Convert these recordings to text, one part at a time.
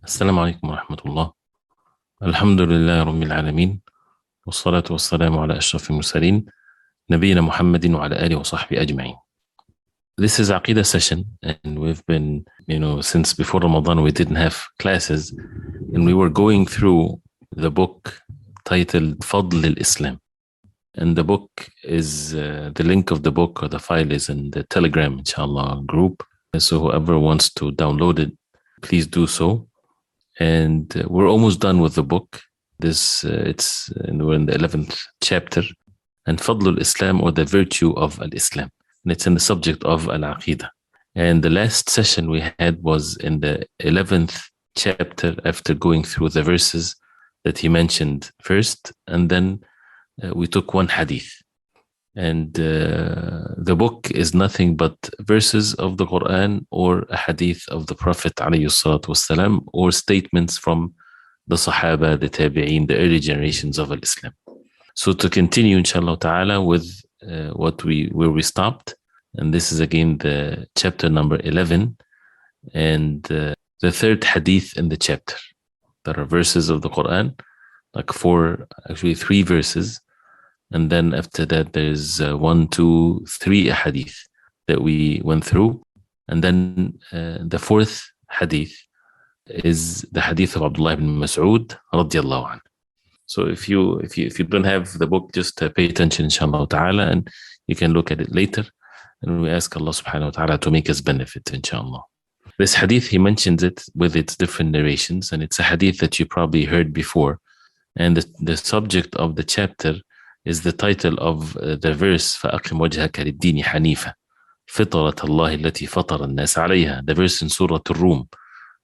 السلام عليكم ورحمة الله. الحمد لله رب العالمين، والصلاة والسلام على أشرف المرسلين نبينا محمد وعلى آله وصحبه أجمعين. This is Aqidah session, and we've been, since before Ramadan we didn't have classes, and we were going through the book titled Fadl al-Islam. And the book is, the link of the book or the file is in the Telegram, inshallah, group. So whoever wants to download it, please do so. And we're almost done with the book. We're in the 11th chapter, and Fadl al-Islam, or the virtue of al-Islam. And it's in the subject of al-Aqidah. And the last session we had was in the 11th chapter, after going through the verses that he mentioned first, and then we took one hadith. And the book is nothing but verses of the Quran or a hadith of the Prophet ﷺ, or statements from the Sahaba, the Tabi'een, the early generations of Islam. So to continue, inshallah ta'ala, with where we stopped, and this is again the chapter number 11, and the third hadith in the chapter. There are verses of the Quran, like three verses. And then after that, there's 1, 2, 3 hadith that we went through. And then the fourth hadith is the hadith of Abdullah ibn Mas'ud radiallahu anhu. So if you don't have the book, just pay attention, inshallah ta'ala, and you can look at it later. And we ask Allah subhanahu wa ta'ala to make us benefit, inshallah. This hadith, he mentions it with its different narrations, and it's a hadith that you probably heard before. And the subject of the chapter is the title of the verse, فَأَقِمْ وَجْهَكَ لِلدِّينِ حَنِيفًا فِطْرَةَ اللَّهِ الَّتِي فَطَرَ النَّاسَ عَلَيْهَا. The verse in Surah Ar-Rum,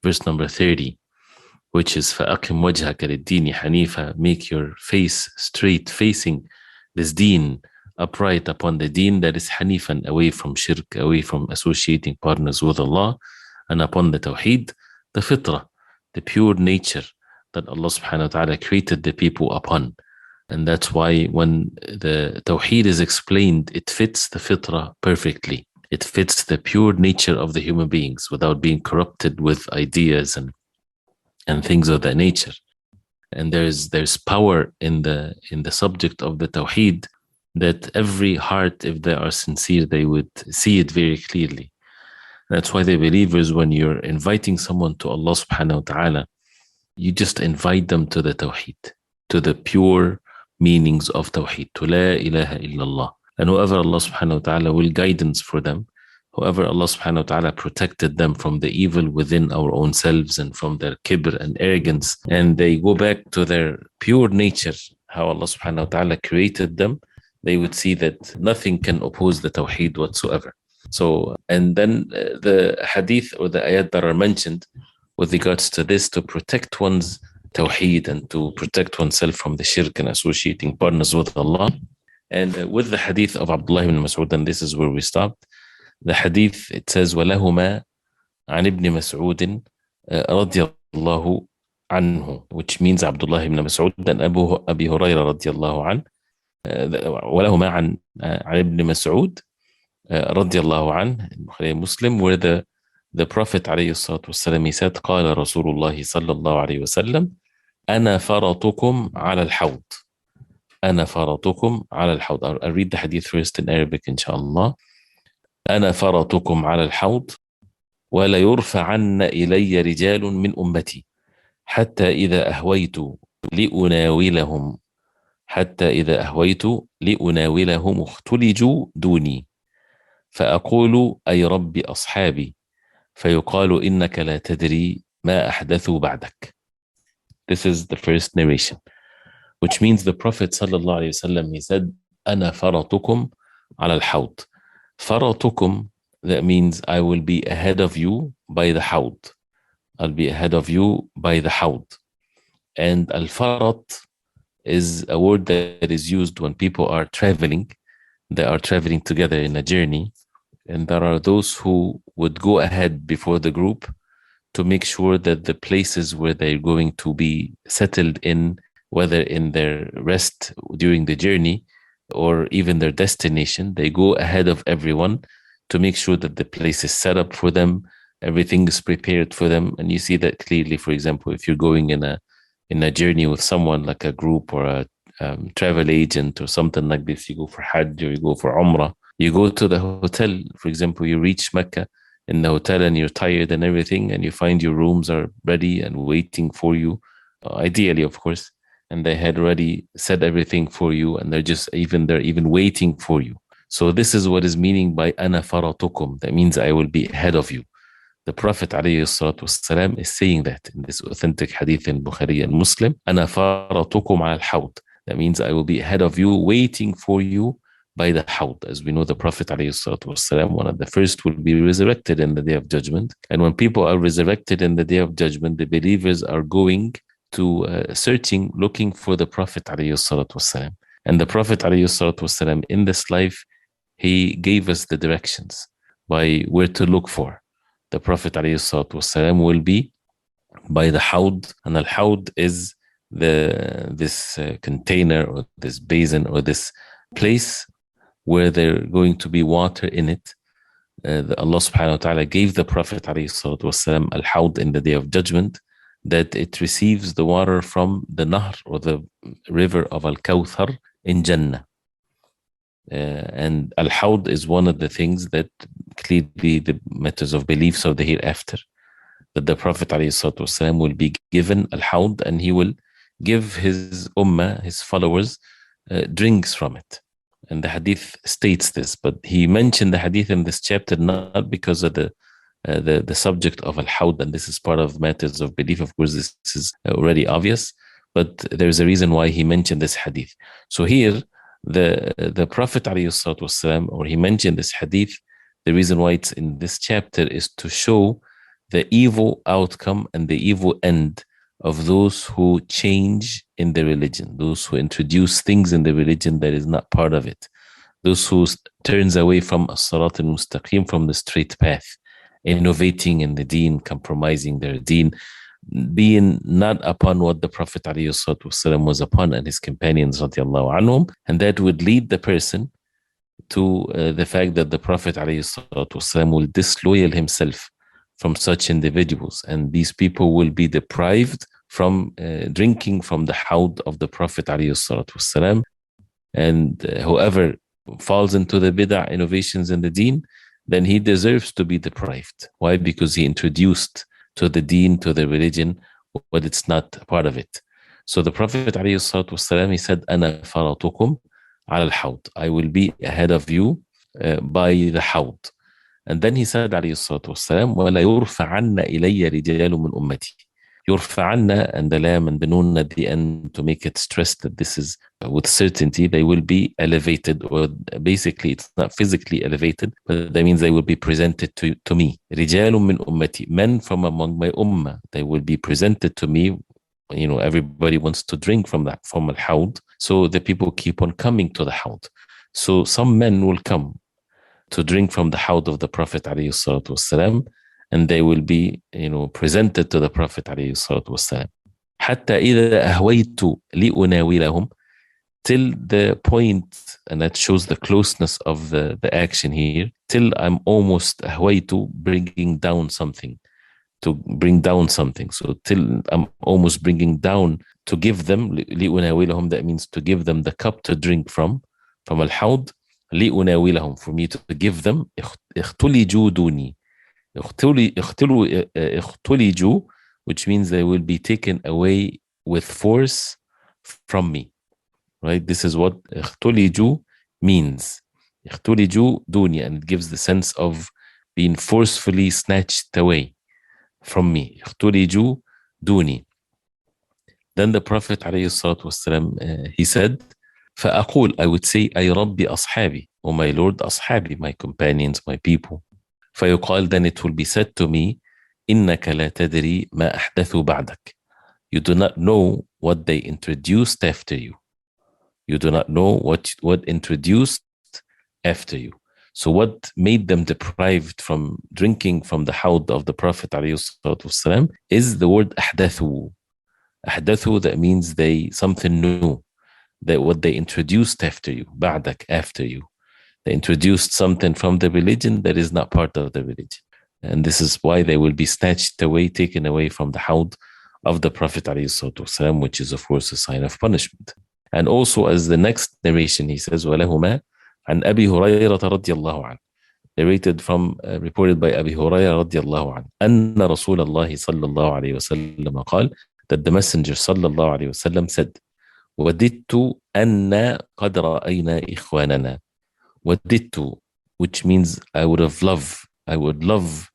verse number 30, which is فَأَقِمْ وَجْهَكَ لِلدِّينِ حَنِيفًا. Make your face straight, facing this deen, upright upon the deen that is hanifan, away from shirk, away from associating partners with Allah, and upon the tawheed, the fitrah, the pure nature that Allah subhanahu wa ta'ala created the people upon. And that's why when the tawheed is explained, it fits the fitrah perfectly. It fits the pure nature of the human beings without being corrupted with ideas and things of that nature. And there's power in the subject of the tawheed, that every heart, if they are sincere, they would see it very clearly. That's why the believers, when you're inviting someone to Allah subhanahu wa ta'ala, you just invite them to the tawheed, to the pure meanings of tawheed, to la ilaha illallah. And whoever Allah subhanahu wa ta'ala will guidance for them, whoever Allah subhanahu wa ta'ala protected them from the evil within our own selves and from their kibr and arrogance, and they go back to their pure nature, how Allah subhanahu wa ta'ala created them, they would see that nothing can oppose the tawheed whatsoever. So, and then the hadith or the ayat that are mentioned with regards to this, to protect one's tawheed and to protect oneself from the shirk and associating partners with Allah. And with the hadith of Abdullah ibn Mas'ud, and this is where we stopped. The hadith, it says, وَلَهُمَا عَنِ ابْنِ مَسْعُودٍ رَضِيَ اللَّهُ عَنْهُ, which means Abdullah ibn Mas'ud and Abi Hurairah رضي الله عنه. وَلَهُمَا عَنِ ابْنِ مَسْعُود رضي الله عنه, Muslim, where the Prophet عليه الصلاة والسلام, he said, قال رسول الله صلى الله عليه وسلم أنا فرطكم على الحوض. أنا فرطكم على الحوض. I'll read the hadith first in Arabic, inshallah. أنا فرطكم على الحوض ولا يرفعن إلي رجال من أمتي حتى إذا أهويت لأناولهم اختلجوا دوني فأقول أي رب أصحابي فيقال إنك لا تدري ما أحدثوا بعدك. This is the first narration, which means the Prophet sallallahu alaihi wasallam, he said, أنا فرطكم على الحوض. فرطكم, that means I will be ahead of you by the hawd. I'll be ahead of you by the hawd. And al-farat is a word that is used when people are traveling. They are traveling together in a journey. And there are those who would go ahead before the group to make sure that the places where they're going to be settled in, whether in their rest during the journey or even their destination, they go ahead of everyone to make sure that the place is set up for them everything is prepared for them. And you see that clearly, for example, if you're going in a journey with someone like a group or a travel agent or something like this, you go for Hajj or you go for Umrah, you go to the hotel, for example, you reach Mecca in the hotel and you're tired and everything, and you find your rooms are ready and waiting for you, ideally, of course, and they had already said everything for you, and they're even waiting for you. So this is what is meaning by ana faratukum. That means I will be ahead of you. The Prophet والسلام, is saying that in this authentic hadith in Bukhari and Muslim, ana faratukum al hawd. That means I will be ahead of you, waiting for you by the hawd. As we know, the Prophet والسلام, one of the first, will be resurrected in the Day of Judgment. And when people are resurrected in the Day of Judgment, the believers are going to searching, looking for the Prophet والسلام. And the Prophet والسلام, in this life, he gave us the directions by where to look for. The Prophet والسلام, will be by the hawd, and al-hawd is this container or this basin or this place where there's going to be water in it. Allah subhanahu wa ta'ala gave the Prophet والسلام, al-hawd in the Day of Judgment, that it receives the water from the Nahr or the river of Al-Kawthar in Jannah. And Al-Hawd is one of the things that clearly the matters of beliefs of the hereafter, that the Prophet ﷺ will be given Al-Hawd, and he will give his ummah, his followers, drinks from it. And the hadith states this, but he mentioned the hadith in this chapter not because of the subject of Al-Hawd, and this is part of matters of belief. Of course, this is already obvious, but there's a reason why he mentioned this hadith. So here, the Prophet ﷺ, or he mentioned this hadith, the reason why it's in this chapter is to show the evil outcome and the evil end of those who change in the religion, those who introduce things in the religion that is not part of it, those who turns away from as-sarat al-mustaqim, from the straight path, innovating in the deen, compromising their deen, being not upon what the Prophet ﷺ was upon and his companions radiallahu anhum, and that would lead the person to the fact that the Prophet ﷺ will disloyal himself from such individuals, and these people will be deprived from drinking from the hawd of the Prophet ﷺ. And whoever falls into the bid'ah, innovations in the deen, then he deserves to be deprived. Why? Because he introduced to the deen, to the religion, but it's not part of it. So the Prophet ﷺ, he said, "Ana faratukum al hawd." I will be ahead of you by the hawd. And then he said, ﷺ, وَلَا يُرْفَعَنَّ إِلَيَّ رِجَالٌ مِّنْ أُمَّتِي. Yurfa'anna, and the lam and the nun at the end to make it stress that this is with certainty, they will be elevated, or basically it's not physically elevated, but that means they will be presented to me. Rijalun min ummati, men from among my ummah, they will be presented to me. You know, everybody wants to drink from that, from al-hawd. So the people keep on coming to the hawd. So some men will come to drink from the hawd of the Prophet ﷺ, and they will be, presented to the Prophet ﷺ. حتى إذا أهويت لأناولهم, till the point, and that shows the closeness of the action here, till I'm almost أهويت, bringing down something, to bring down something. So till I'm almost bringing down to give them, لأناولهم, that means to give them the cup to drink from al-hawd, لأناولهم, for me to give them, اختلجوا دوني. اختلجوا, which means they will be taken away with force from me. Right? This is what اختلجوا means. اختلجوا دوني, and it gives the sense of being forcefully snatched away from me. اختلجوا دوني. Then the Prophet ﷺ, he said, فأقول, I would say, أي ربي أصحابي, O my Lord, أصحابي, my companions, my people. فيقال, then it will be said to me, إنك لا تدري ما أحدثوا بعدك. You do not know what they introduced after you. You do not know what introduced after you. So what made them deprived from drinking from the hawd of the Prophet ﷺ is the word أحدثوا. أحدثوا, that means something new, that what they introduced after you, بعدك, after you. They introduced something from the religion that is not part of the religion. and this is why they will be snatched away, taken away from the hawd of the Prophet ﷺ, which is, of course, a sign of punishment. And also, as the next narration, he says, وَلَهُمَا عن أبي هريرة رضي الله عنه, narrated from, reported by Abi Hurairah رضي الله عنه, أن رسول الله صلى الله عليه وسلم قال, that the Messenger صلى الله عليه وسلم said, وَدِدْتُ أَنَّ قَدْ رَأَيْنَا إِخْوَانَنَا. وَدِدْتُ, which means I would love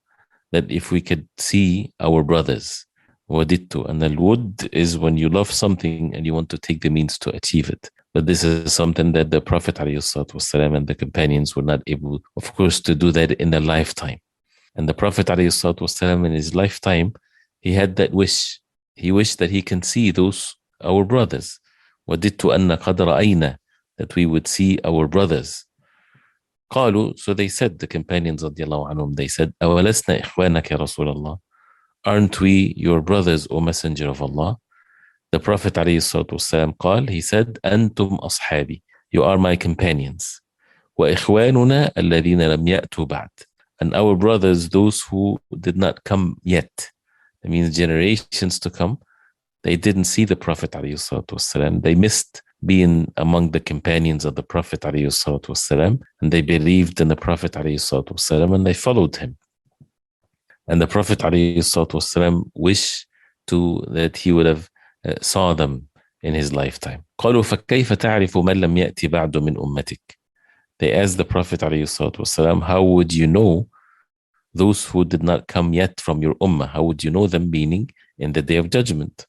that if we could see our brothers. وَدِدْتُ, and al-wud is when you love something and you want to take the means to achieve it. But this is something that the Prophet ﷺ and the companions were not able, of course, to do that in their lifetime. And the Prophet ﷺ in his lifetime, he had that wish. He wished that he can see those, our brothers. وَدِدْتُ أَنَّ قَدْ رَأَيْنَا, that we would see our brothers. قالوا, so they said, the companions radiallahu anhum, they said, أَوَلَسْنَا إِخْوَانَكَ يَا رَسُولَ اللَّهِ, aren't we your brothers, O Messenger of Allah? The Prophet ﷺ قال, he said, أنتم أصحابي, you are my companions. وإخواننا الذين لم يأتوا بعد, and our brothers, those who did not come yet. That means generations to come, they didn't see the Prophet ﷺ. They missed being among the companions of the Prophet ﷺ, and they believed in the Prophet ﷺ, and they followed him. And the Prophet ﷺ wished that he would have saw them in his lifetime. قالوا فكيف تعرف من لم يأتي بعد من أمتك. They asked the Prophet ﷺ, how would you know those who did not come yet from your ummah? How would you know them, meaning in the day of judgment?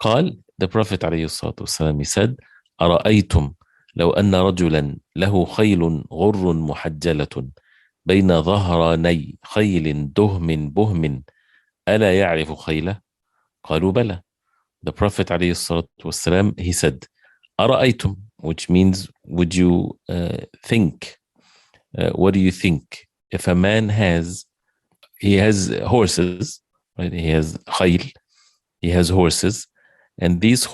قال, the Prophet ﷺ, he said, أرأيتم لو أن رجلا له خيل غر محجلة بين ظهراني خيل دهم بهم ألا يعرف خيله؟ قالوا بلى. The Prophet ﷺ, he said, أرأيتم, which means, would you think? What do you think? If a man has horses, right? He has khayl, he has horses, and these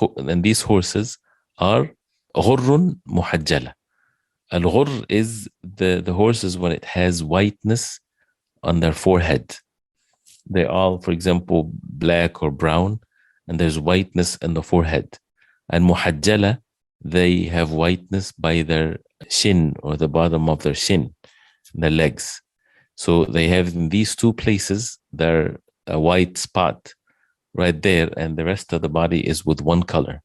horses are غر محجلة. Al-ghurr is the horses when it has whiteness on their forehead. They're all, for example, black or brown, and there's whiteness in the forehead. And muhajjala, they have whiteness by their shin, or the bottom of their shin, their legs. So they have in these two places, they're a white spot right there, and the rest of the body is with one color.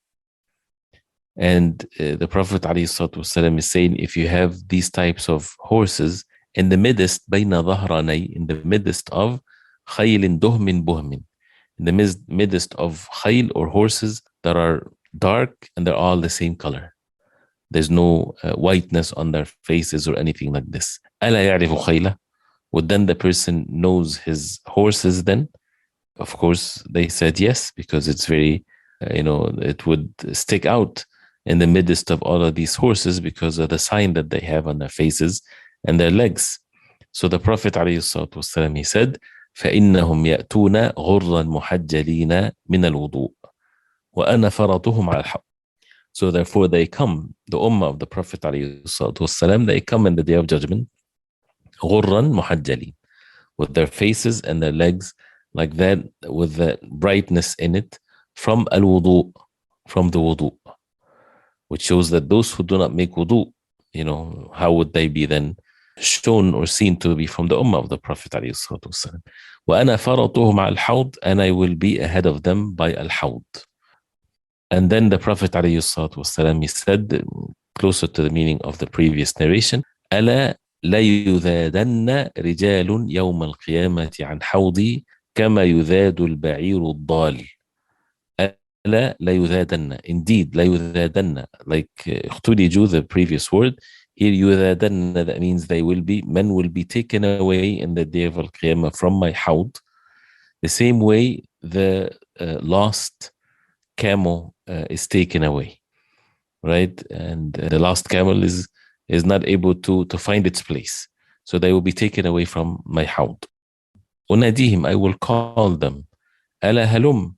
And the Prophet ﷺ is saying, if you have these types of horses in the midst, بين ظهراني, in the midst of خيل دهم بهم, in the midst of khayl, or horses that are dark and they're all the same color. There's no whiteness on their faces or anything like this. ألا يعرف خيله? Would then the person knows his horses then? Of course, they said yes, because it's very, it would stick out in the midst of all of these horses because of the sign that they have on their faces and their legs. So the Prophet ﷺ, he said, فإنهم يأتون غرا محجلين من الوضوء وأنا فرطهم على الحوض. So therefore they come, the ummah of the Prophet ﷺ, they come in the day of judgment, غرا محجلين, with their faces and their legs like that, with the brightness in it, from al-wudu, from the wudu, which shows that those who do not make wudu, how would they be then shown or seen to be from the ummah of the Prophet ﷺ? وَأَنَا فَرَطُهُمْ عَلَى الْحَوْضِ, and I will be ahead of them by al-hawd. And then the Prophet ﷺ, he said, closer to the meaning of the previous narration, أَلَا لَيُذَادَنَّ رِجَالٌ يَوْمَ الْقِيَامَةِ عَنْ حَوْضِي كَمَا يُذَادُ الْبَعِيرُ الضَّالِ. أَلَا لَيُذَادَنَّ, indeed, لَيُذَادَنَّ, like اختلجوا, the previous word. Here, يُذَادَنَّ, that means men will be taken away in the day of Al-Qiyamah from my hawd, the same way the lost camel is taken away, right? And the lost camel is not able to find its place. So they will be taken away from my hawd. أُنَادِيهِمْ, I will call them. أَلَا هَلُمْ,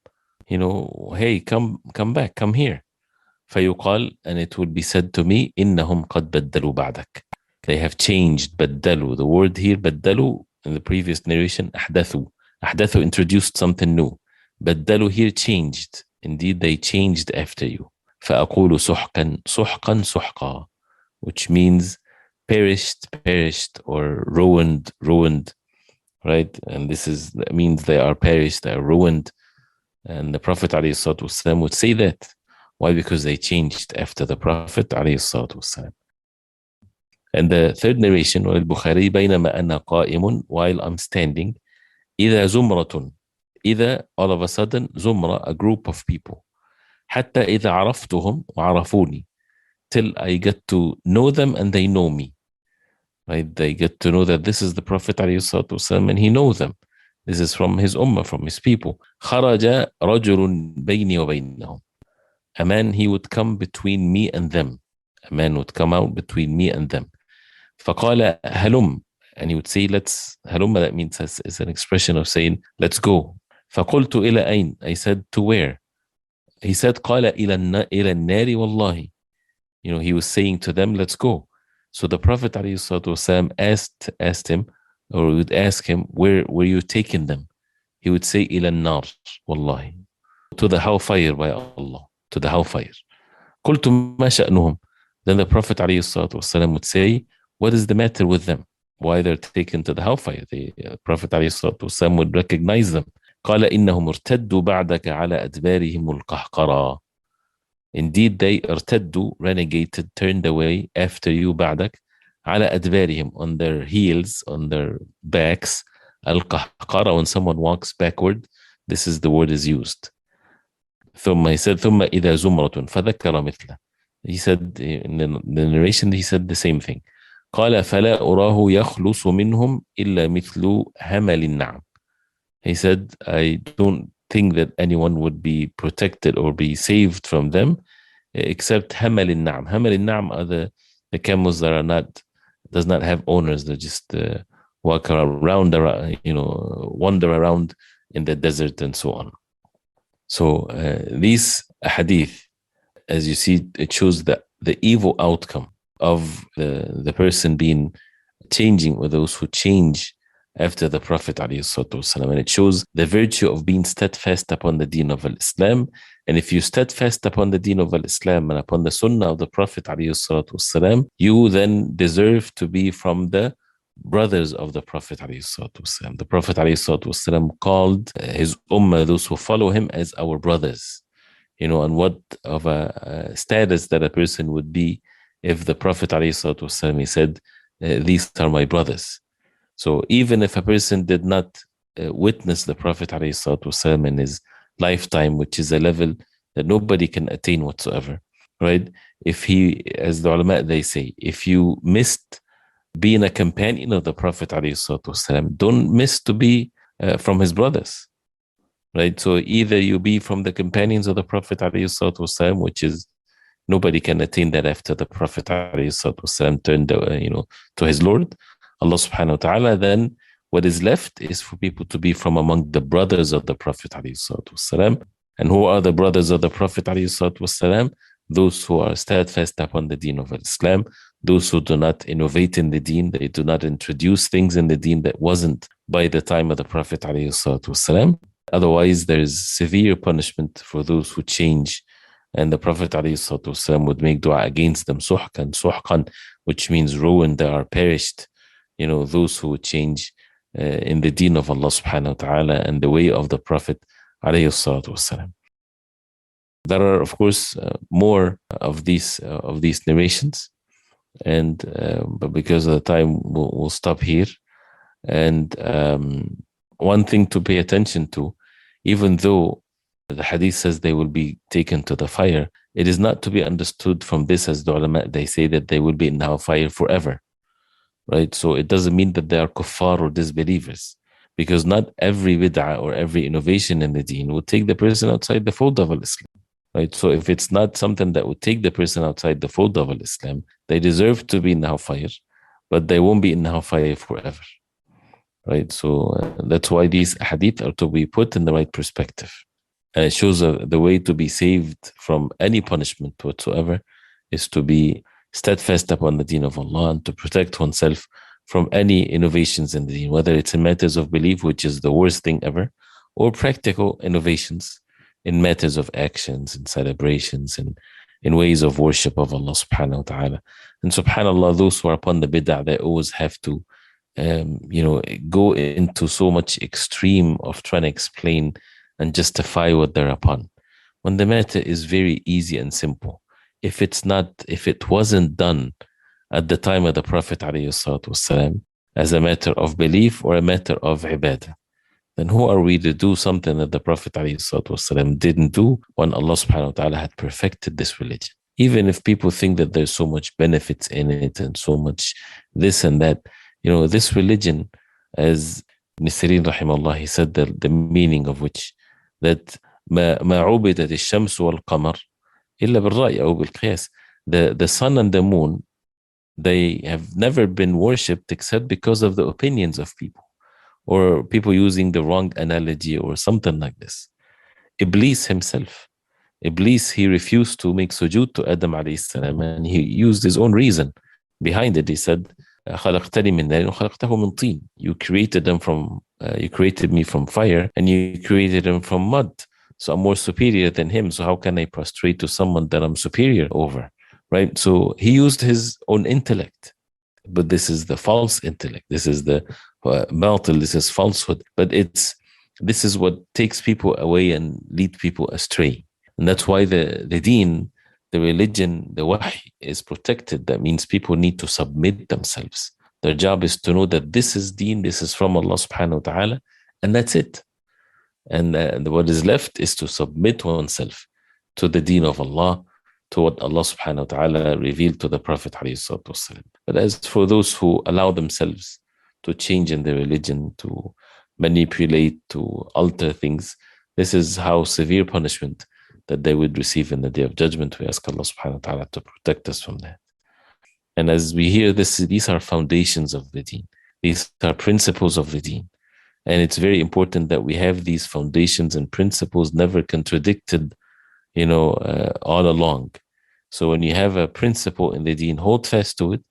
hey, come back, come here. فيقال, and it will be said to me, إنهم قد بدلوا بعدك. They have changed. بدلوا, the word here, بدلوا, in the previous narration, أحدثوا. أحدثوا introduced something new. بدلوا here changed. Indeed, they changed after you. فأقول سحقا سحقا سحقا, which means perished, or ruined, right? And that means they are perished, they are ruined. And the Prophet ﷺ would say that. Why? Because they changed after the Prophet ﷺ. And the third narration, وَالْبُخَارِي بَيْنَمَا أَنَا قَائِمٌ, while I'm standing, إِذَا زُمْرَةٌ, إِذَا, all of a sudden, زُمْرَة, a group of people. حَتَّى إِذَا عَرَفْتُهُمْ وَعَرَفُونِي, till I get to know them and they know me. Right? They get to know that this is the Prophet ﷺ and he knows them. This is from his ummah, from his people. خَرَجَ رَجُلٌ بَيْنِي وَبَيْنَهُم, a man, he would come between me and them. A man would come out between me and them. فَقَالَ هَلُمْ, and he would say, let's, هَلُمَّ, that means it's an expression of saying, let's go. فَقُلْتُ إِلَى أَيْنَ, I said, to where? He said, قَالَ إِلَى النَّارِ وَاللَّهِ, he was saying to them, let's go. So the Prophet ﷺ asked him, or would ask him, where were you taking them? He would say, إِلَى النَّارِ وَاللَّهِ, to the hellfire, by Allah, to the hellfire. قُلْتُ مَا شَأْنُهُمْ, then the Prophet ﷺ would say, what is the matter with them? Why they're taken to the hellfire? The Prophet ﷺ would recognize them. قال إنهم ارتدوا بعدك على أدبارهم القهقرى. Indeed, they ارتدوا, renegated, turned away after you بعدك على أدبارهم, on their heels, on their backs. القهقرى, when someone walks backward, this is the word is used. ثم, he said, ثم إذا زمرة فذكر مثله. He said, in the narration, he said the same thing. قال فلا أراه يخلص منهم إلا مثل همل النعم. He said, I don't think that anyone would be protected or be saved from them except همل النعم. همل النعم are the camels that does not have owners. They just walk around, wander around in the desert and so on. So these hadith, as you see, it shows the evil outcome of the person changing, or those who change after the Prophet ﷺ. And it shows the virtue of being steadfast upon the deen of Islam. And if you steadfast upon the deen of Islam and upon the sunnah of the Prophet ﷺ, you then deserve to be from the brothers of the Prophet ﷺ. The Prophet ﷺ called his ummah, those who follow him, as our brothers. And what of a status that a person would be if the Prophet ﷺ, he said, these are my brothers. So even if a person did not witness the Prophet ﷺ in his lifetime, which is a level that nobody can attain whatsoever, right? If he, as the ulama, they say, if you missed being a companion of the Prophet ﷺ, don't miss to be from his brothers, right? So either you be from the companions of the Prophet ﷺ, which is nobody can attain that after the Prophet ﷺ turned to his Lord, Allah subhanahu wa ta'ala, then what is left is for people to be from among the brothers of the Prophet ﷺ. And who are the brothers of the Prophet ﷺ? Those who are steadfast upon the deen of Islam, those who do not innovate in the deen, they do not introduce things in the deen that wasn't by the time of the Prophet ﷺ. Otherwise, there is severe punishment for those who change. And the Prophet ﷺ would make dua against them, suhqan, which means ruined, they are perished. Those who would change in the deen of Allah subhanahu wa ta'ala and the way of the Prophet ﷺ. There are, of course, more of these narrations, but because of the time, we'll stop here. And one thing to pay attention to, even though the hadith says they will be taken to the fire, it is not to be understood from this as the ulama, they say that they will be in hellfire forever, right? So it doesn't mean that they are kuffar or disbelievers, because not every bid'ah or every innovation in the deen will take the person outside the fold of Islam, right? So if it's not something that would take the person outside the fold of Islam, they deserve to be in hellfire, but they won't be in hellfire forever, right? So that's why these hadith are to be put in the right perspective. And it shows the way to be saved from any punishment whatsoever is to be steadfast upon the deen of Allah and to protect oneself from any innovations in the deen, whether it's in matters of belief, which is the worst thing ever, or practical innovations in matters of actions and celebrations and in ways of worship of Allah subhanahu wa ta'ala. And subhanAllah, those who are upon the bid'ah, they always have to go into so much extreme of trying to explain and justify what they're upon, when the matter is very easy and simple. If it wasn't done at the time of the Prophet ﷺ as a matter of belief or a matter of ibadah, then who are we to do something that the Prophet ﷺ didn't do when Allah subhanahu wa ta'ala had perfected this religion? Even if people think that there's so much benefits in it and so much this and that, this religion, as Ibn Sirin rahimahullah, he said that the meaning of which, that ما عُبِدت الشمس والقمر إلا بالرأي أو بالقياس. The sun and the moon, they have never been worshipped except because of the opinions of people, or people using the wrong analogy or something like this. Iblis himself, he refused to make sujood to Adam alayhi salam, and he used his own reason behind it. He said, خلقتني من نار وخلقته من طين. You created me from fire, and you created him from mud. So I'm more superior than him. So how can I prostrate to someone that I'm superior over? Right? So he used his own intellect. But this is the false intellect. This is the batil. This is falsehood. But this is what takes people away and lead people astray. And that's why the deen, the religion, the wahy is protected. That means people need to submit themselves. Their job is to know that this is deen, this is from Allah subhanahu wa ta'ala, and that's it. And what is left is to submit oneself to the deen of Allah, to what Allah subhanahu wa ta'ala revealed to the Prophet alayhi salatu wasalam. But as for those who allow themselves to change in their religion, to manipulate, to alter things, this is how severe punishment that they would receive in the Day of Judgment. We ask Allah subhanahu wa ta'ala to protect us from that. And as we hear this, these are foundations of the deen. These are principles of the deen. And it's very important that we have these foundations and principles never contradicted, all along. So when you have a principle in the deen, hold fast to it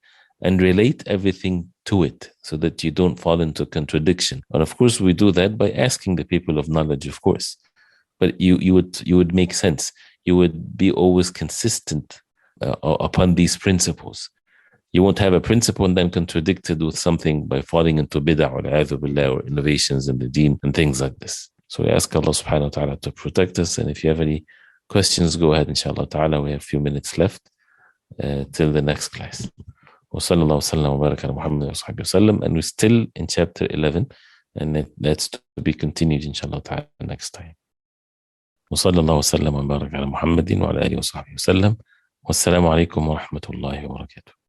and relate everything to it so that you don't fall into contradiction. And of course, we do that by asking the people of knowledge, of course. But you would make sense. You would be always consistent upon these principles. You won't have a principle and then contradicted with something by falling into bid'ah or innovations in the deen and things like this. So we ask Allah subhanahu wa ta'ala to protect us. And if you have any questions, go ahead, inshallah ta'ala. We have a few minutes left till the next class. وصلى الله وسلم وبارك على محمد وصحبه وسلم. And we're still in chapter 11, and that's to be continued inshallah ta'ala next time. وصلى الله وسلم وبارك على محمد وعلى آله وصحبه وسلم. والسلام عليكم ورحمة الله وبركاته.